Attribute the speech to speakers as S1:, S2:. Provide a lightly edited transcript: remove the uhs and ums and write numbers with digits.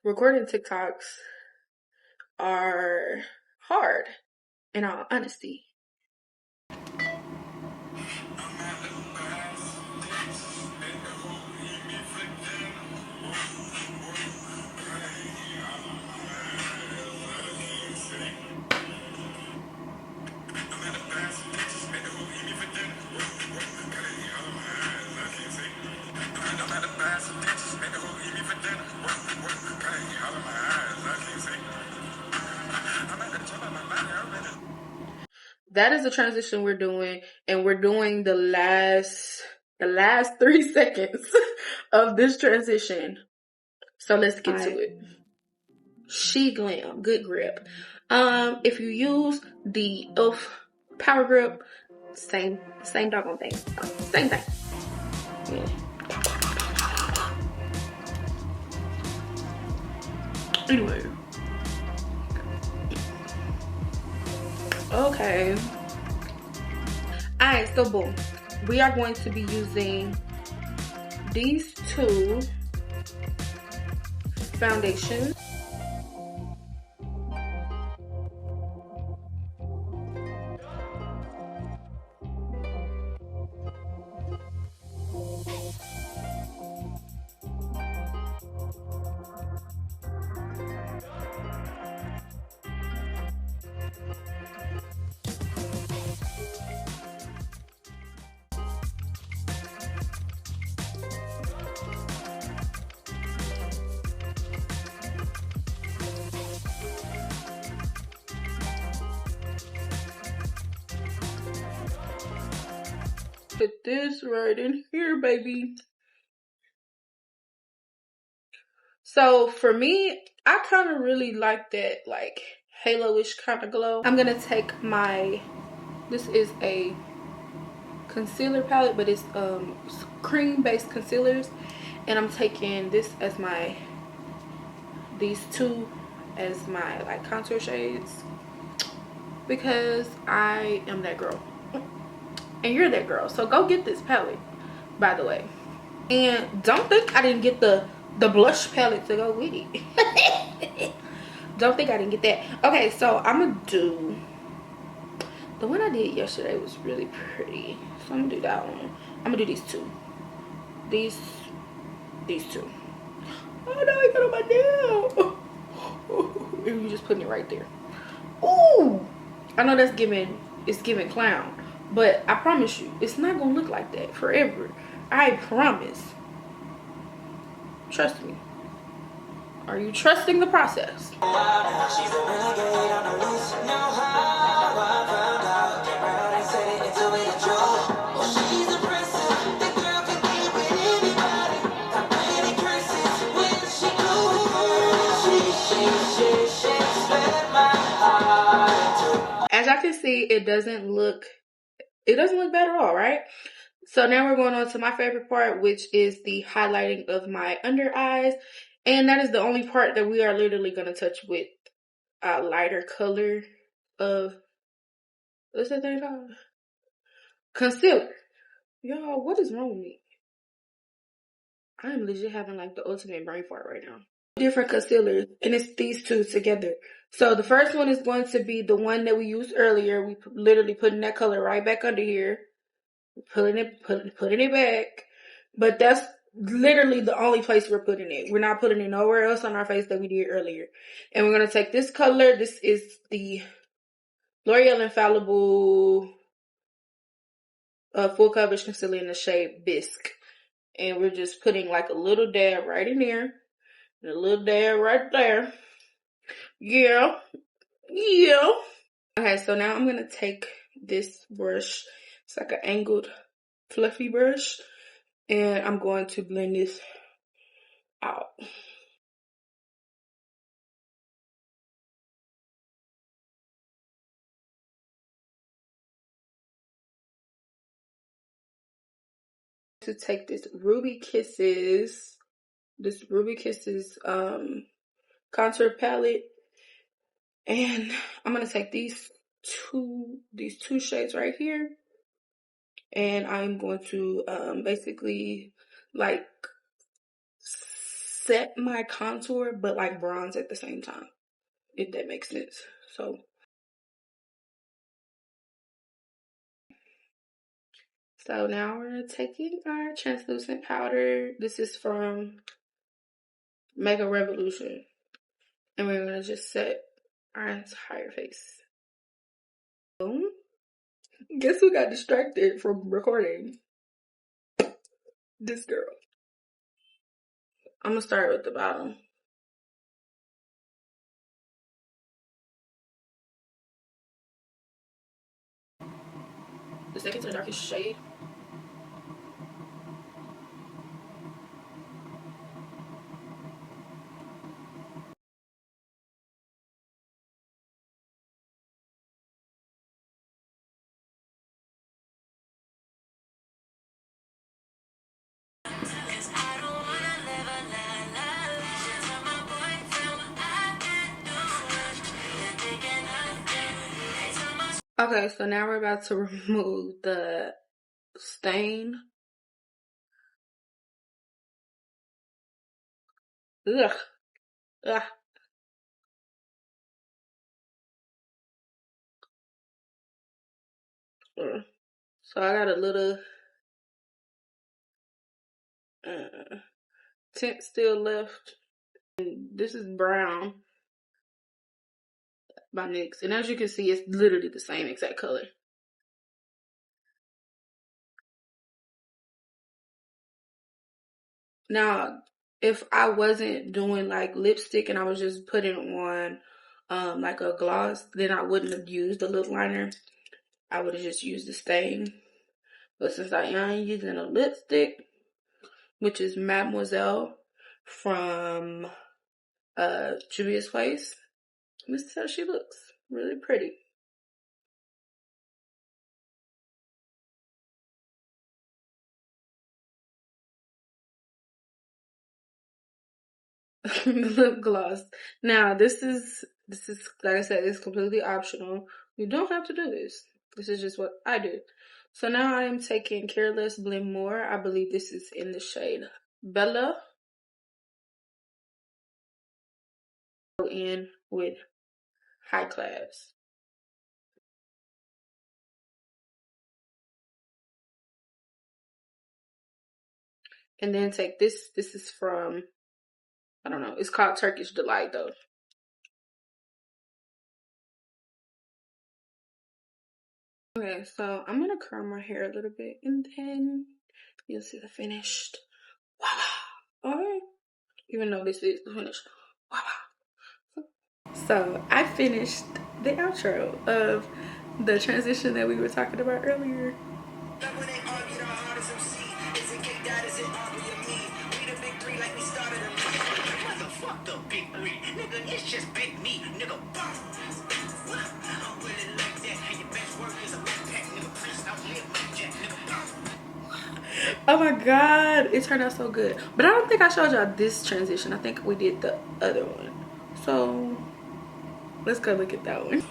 S1: recording TikToks are hard, in all honesty. That is the transition we're doing, and we're doing the last 3 seconds of this transition. So let's get to it. She Glam, good grip. If you use the e.l.f. Power Grip, same doggone thing. Same thing. Yeah. Anyway. Okay. Alright, so boom. We are going to be using these two foundations. Put this right in here, baby. So for me, I kind of really like that like halo-ish kind of glow. I'm gonna take this is a concealer palette, but it's cream based concealers, and I'm taking these two as my like contour shades, because I am that girl and you're that girl. So go get this palette, by the way, and don't think I didn't get the blush palette to go with it. Don't think I didn't get that. Okay, so I'm gonna do the one I did yesterday. Was really pretty, so I'm gonna do that one. I'm gonna do these two. These two. Oh no, I got on my nail. And you just putting it right there. Ooh, I know it's giving clown, but I promise you, it's not gonna look like that forever. I promise. Trust me. Are you trusting the process? As I can see, it doesn't look bad at all, right? So now we're going on to my favorite part, which is the highlighting of my under eyes. And that is the only part that we are literally going to touch with a lighter color of, what's that thing called? Concealer. Y'all, what is wrong with me? I am legit having like the ultimate brain fart right now. Different concealers, and it's these two together. So the first one is going to be the one that we used earlier. We literally putting that color right back under here. Putting it back. But that's literally the only place we're putting it. We're not putting it nowhere else on our face that we did earlier. And we're going to take this color. This is the L'Oreal Infallible Full Coverage Concealer in the shade Bisque. And we're just putting like a little dab right in there. And a little dab right there. Yeah. Okay, so now I'm going to take this brush. It's like an angled, fluffy brush. And I'm going to blend this out. To take this Ruby Kisses contour palette, and I'm gonna take these two shades right here, and I'm going to basically like set my contour, but like bronze at the same time, if that makes sense. So now we're taking our translucent powder. This is from Mega Revolution. And we're gonna just set our entire face. Boom. Guess who got distracted from recording? This girl. I'm gonna start with the bottom. The second to the darkest shade. Okay, so now we're about to remove the stain. Ugh. Ugh. So I got a little tint still left. And this is brown by NYX. And as you can see, it's literally the same exact color. Now, if I wasn't doing like lipstick and I was just putting on like a gloss, then I wouldn't have used the lip liner. I would have just used the stain. But since I am using a lipstick, which is Mademoiselle from Juvia's Place, this is how she looks. Really pretty. Lip gloss. Now this is like I said, it's completely optional. You don't have to do this. This is just what I do. So now I am taking Careless Blend More. I believe this is in the shade Bella. Go in with High Class. And then take this. This is from, I don't know. It's called Turkish Delight though. Okay, so I'm gonna curl my hair a little bit and then you'll see the finished. Wow. Alright. Even though this is the finished. Wow. So I finished the outro of the transition that we were talking about earlier. Oh my god, it turned out so good. But I don't think I showed y'all this transition. I think we did the other one. So let's go look at that one.